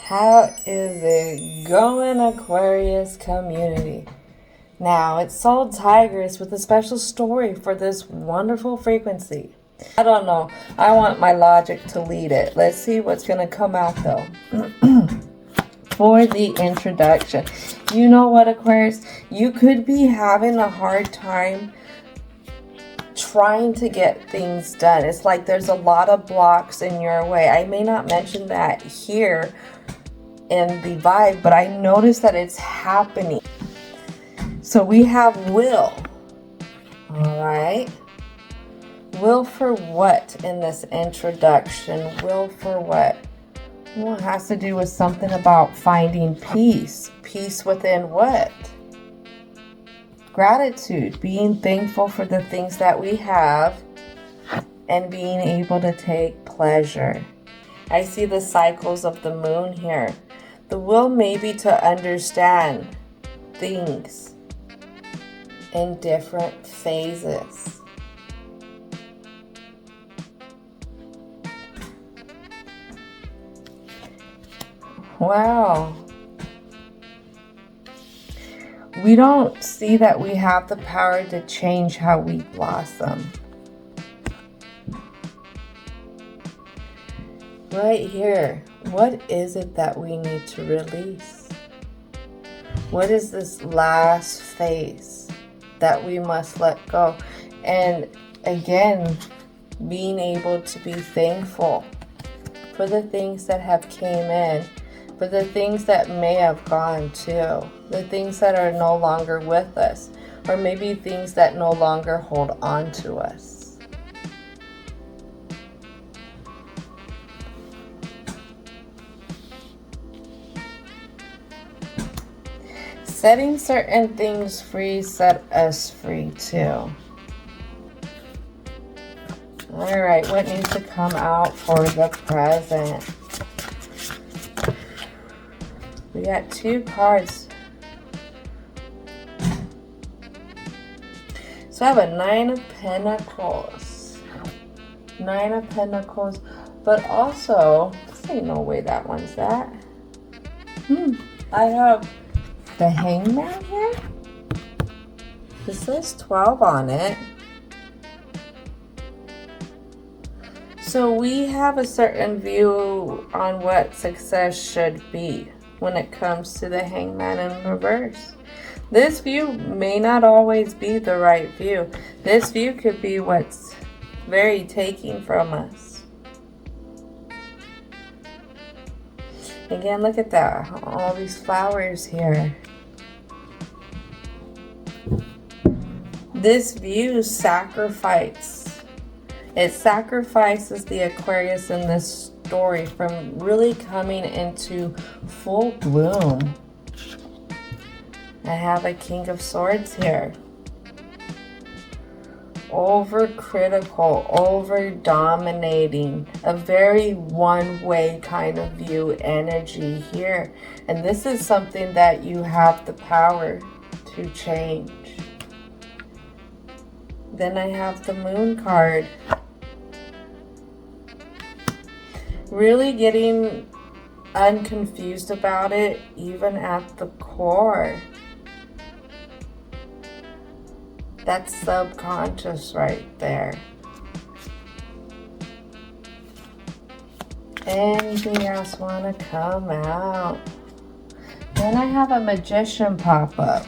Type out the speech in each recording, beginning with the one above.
How is it going, Aquarius community? Now, it's Soul Tigress with a special story for this wonderful frequency. I don't know. I want my logic to lead it. Let's see what's going to come out, though. For the introduction. You know what, Aquarius? You could be having a hard time trying to get things done. It's like there's a lot of blocks in your way. I may not mention that here in the vibe, but I notice that it's happening. So we have will. All right. Will for what in this introduction? Will for what? Well, it has to do with something about finding peace. Peace within what? Gratitude. Being thankful for the things that we have and being able to take pleasure. I see the cycles of the moon here. The will may be to understand things in different phases. Wow. We don't see that we have the power to change how we blossom. Right here, what is it that we need to release? What is this last phase that we must let go? And again, being able to be thankful for the things that have came in, for the things that may have gone too, the things that are no longer with us, or maybe things that no longer hold on to us. Setting certain things free set us free too. All right, what needs to come out for the present? We got two cards. So I have a Nine of Pentacles. Nine of Pentacles, but also, this ain't no way that one's that. I have the Hangman here. This says 12 on it. So we have a certain view on what success should be when it comes to the Hangman in reverse. This view may not always be the right view. This view could be what's very taking from us. Again, look at that. All these flowers here. This view sacrifice. It sacrifices the Aquarius in this story from really coming into full bloom. I have a King of Swords here. Over critical, over dominating, a very one-way kind of view energy here. And this is something that you have the power to change. Then I have the Moon card. Really getting unconfused about it, even at the core. That's subconscious right there. Anything else want to come out? Then I have a Magician pop up.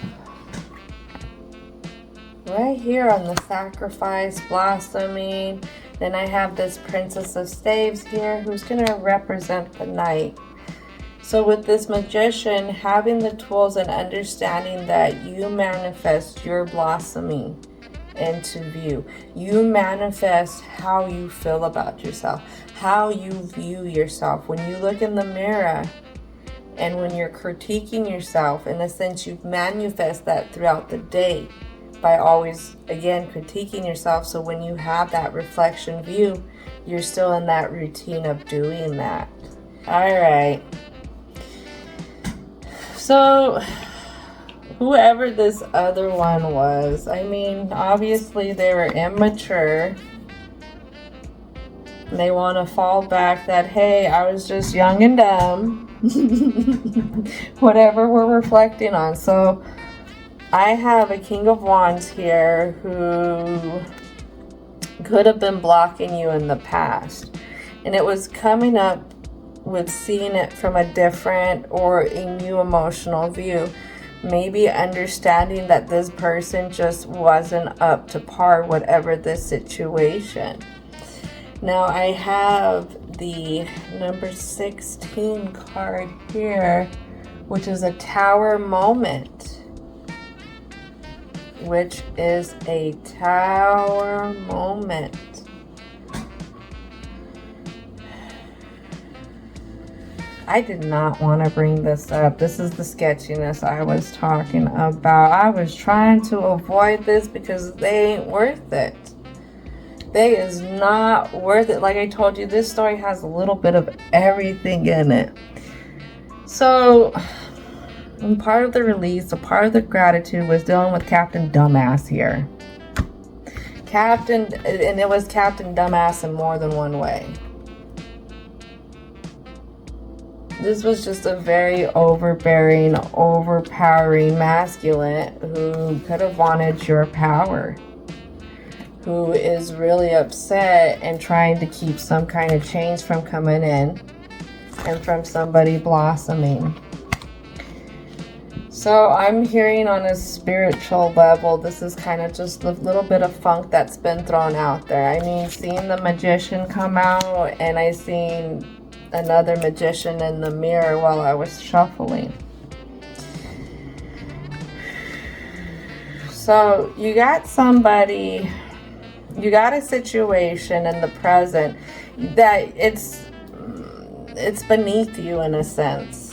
Right here on the sacrifice, blossoming. Then I have this Princess of Staves here who's going to represent the Knight. So with this Magician, having the tools and understanding that you manifest your blossoming into view. You manifest how you feel about yourself, how you view yourself. When you look in the mirror and when you're critiquing yourself, in a sense, you manifest that throughout the day by always, again, critiquing yourself. So when you have that reflection view, you're still in that routine of doing that. All right. So whoever this other one was, I mean, obviously they were immature. They want to fall back that, hey, I was just young and dumb. Whatever we're reflecting on. So I have a King of Wands here who could have been blocking you in the past. And it was coming up with seeing it from a different or a new emotional view. Maybe understanding that this person just wasn't up to par, whatever the situation. Now I have the number 16 card here, which is a Tower moment. Which is a Tower moment. I did not want to bring this up. This is the sketchiness I was talking about. I was trying to avoid this because they ain't worth it. They is not worth it. Like I told you, this story has a little bit of everything in it. So, part of the release, a part of the gratitude was dealing with Captain Dumbass here. And it was Captain Dumbass in more than one way. This was just a very overbearing, overpowering masculine who could have wanted your power. Who is really upset and trying to keep some kind of change from coming in and from somebody blossoming. So I'm hearing on a spiritual level, this is kind of just a little bit of funk that's been thrown out there. I mean, seeing the Magician come out, and I seen another Magician in the mirror while I was shuffling. So you got somebody, you got a situation in the present that it's beneath you in a sense.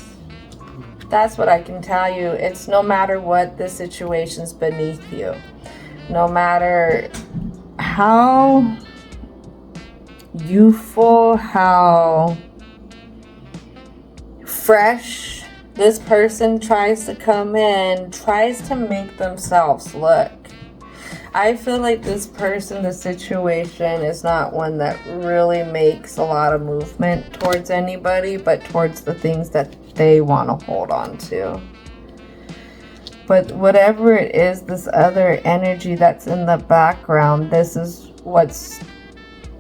That's what I can tell you. It's no matter what, the situation's beneath you. No matter how youthful, how fresh this person tries to come in, tries to make themselves look. I feel like this person, the situation, is not one that really makes a lot of movement towards anybody, but towards the things that they want to hold on to. But whatever it is, this other energy that's in the background, this is what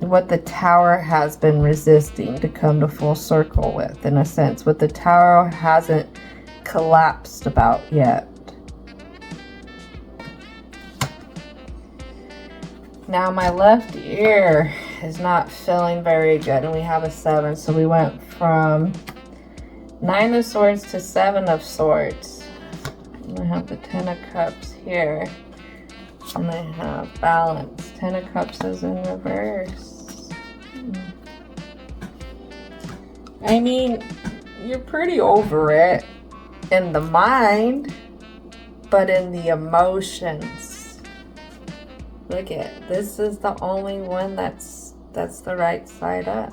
the Tower has been resisting to come to full circle with, in a sense. What the Tower hasn't collapsed about yet. Now my left ear is not feeling very good, and we have a 7, so we went from 9 of Swords to 7 of Swords. I have the 10 of Cups here, and I have Balance. 10 of Cups is in reverse. I mean, you're pretty over it in the mind, but in the emotions, look at, this is the only one that's the right side up.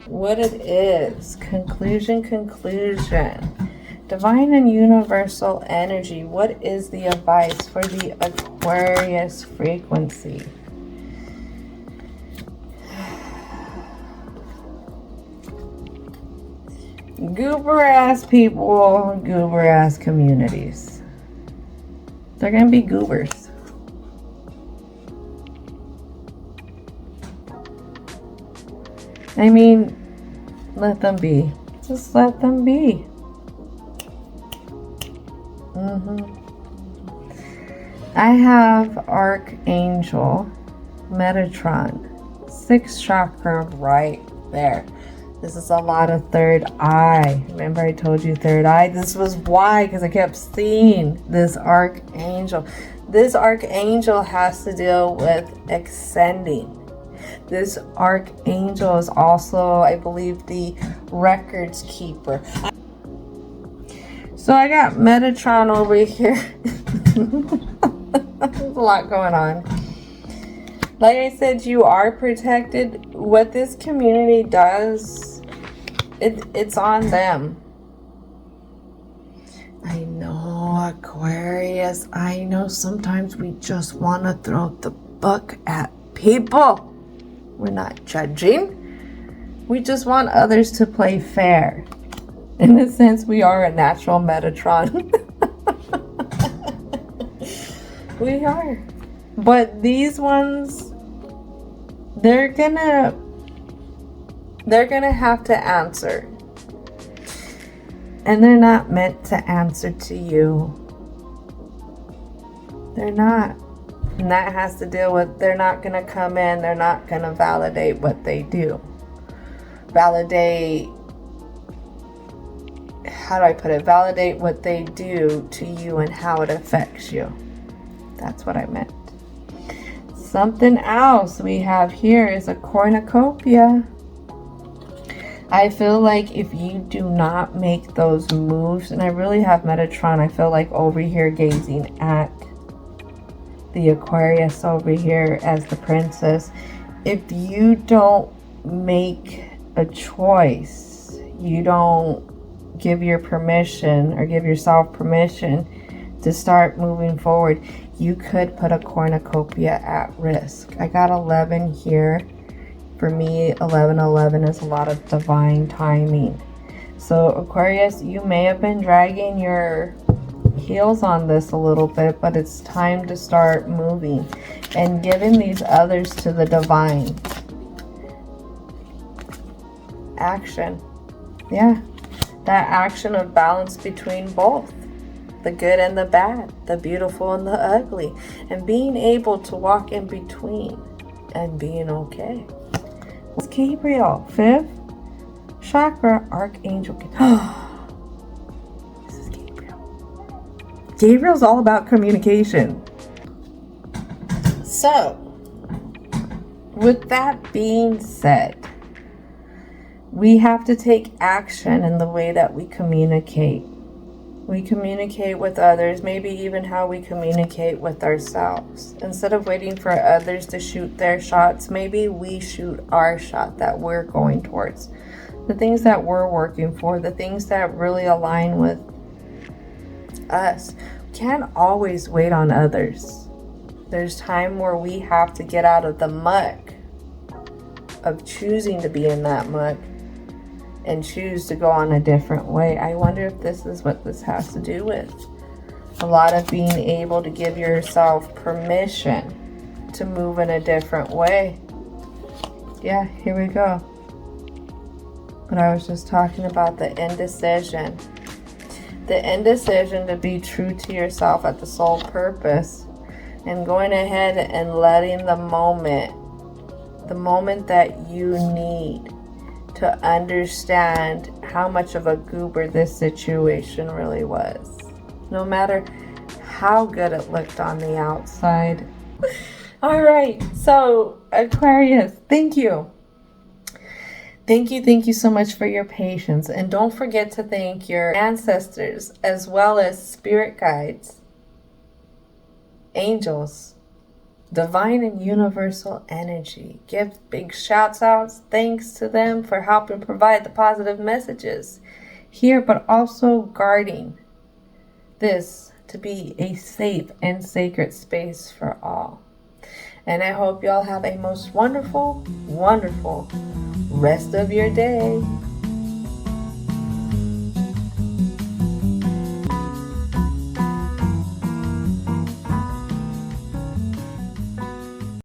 What it is, conclusion, divine and universal energy. What is the advice for the Aquarius frequency? Goober ass people, goober ass communities. They're gonna be goobers. I mean, let them be. Just let them be. I have Archangel Metatron, 6th chakra right there. This is a lot of third eye. Remember I told you third eye? This was why, because I kept seeing this Archangel. This Archangel has to deal with ascending. This Archangel is also, I believe, the records keeper. So I got Metatron over here. There's a lot going on. Like I said, you are protected. What this community does, it's on them. I know, Aquarius. I know sometimes we just want to throw the book at people. We're not judging. We just want others to play fair. In a sense, we are a natural Metatron. We are. But these ones, they're gonna have to answer. And they're not meant to answer to you. They're not. And that has to deal with, they're not gonna come in, they're not gonna validate what they do. Validate, how do I put it? Validate what they do to you and how it affects you. That's what I meant. Something else we have here is a cornucopia. I feel like if you do not make those moves, and I really have Metatron, I feel like over here gazing at the Aquarius over here as the princess. If you don't make a choice, you don't give your permission or give yourself permission to start moving forward, you could put a cornucopia at risk. I got 11 here. For me, 1111 is a lot of divine timing. So Aquarius, you may have been dragging your heels on this a little bit, but it's time to start moving and giving these others to the divine. Action. Yeah, that action of balance between both. The good and the bad, the beautiful and the ugly, and being able to walk in between and being okay. It's Gabriel, 5th chakra, Archangel. This is Gabriel. Gabriel's all about communication. So, with that being said, we have to take action in the way that we communicate. We communicate with others, maybe even how we communicate with ourselves. Instead of waiting for others to shoot their shots, maybe we shoot our shot that we're going towards. The things that we're working for, the things that really align with us. We can't always wait on others. There's time where we have to get out of the muck of choosing to be in that muck and choose to go on a different way. I wonder if this is what this has to do with. A lot of being able to give yourself permission to move in a different way. Yeah, here we go. But I was just talking about the indecision. The indecision to be true to yourself at the soul purpose. And going ahead and letting the moment that you need to understand how much of a goober this situation really was. No matter how good it looked on the outside. All right, so Aquarius, thank you. Thank you so much for your patience. And don't forget to thank your ancestors as well as spirit guides, angels, divine and universal energy. Give big shouts outs, thanks to them for helping provide the positive messages here, but also guarding this to be a safe and sacred space for all. And I hope y'all have a most wonderful, wonderful rest of your day.